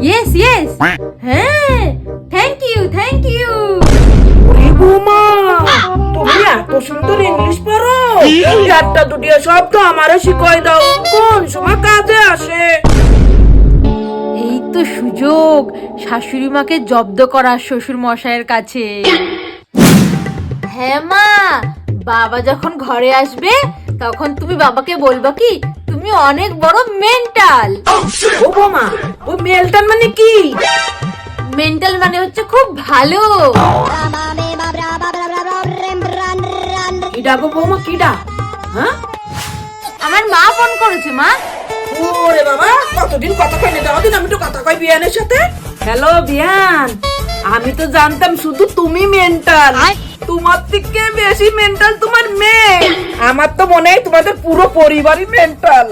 Yes yes. হ্যাঁ, thank you thank you. ওরে বৌমা, তুমি এত সুন্দর ইংলিশ পারো? একটা দুটিয়া শব্দ আমারও শিখাই দাও, কোন সময় কাজে আসে। এই তো সুযোগ শাশুড়ি মাকে জব্দ করার শ্বশুর মশাইয়ের কাছে। হ্যাঁ মা, বাবা যখন ঘরে আসবে তখন তুমি বাবাকে বলবা কি তুমি অনেক বড় মেন্টাল। ও বৌমা, ও মেলটান মানে কি? মেন্টাল মানে হচ্ছে খুব ভালো। কিডা গো বৌমা, কিডা? হ্যাঁ, আমার মা ফোন করেছে মা। ওরে বাবা, কতদিন কথা কই না, দাও দিন আমি তো কথা কই বিয়ানের সাথে। হ্যালো বিয়ান, আমি তো জানতাম শুধু তুমি মেন্টাল, তোমার থেকে বেশি মেন্টাল তোমার মেয়ে। আমার তো মনে হয় তোমাদের পুরো পরিবারই মেন্টাল।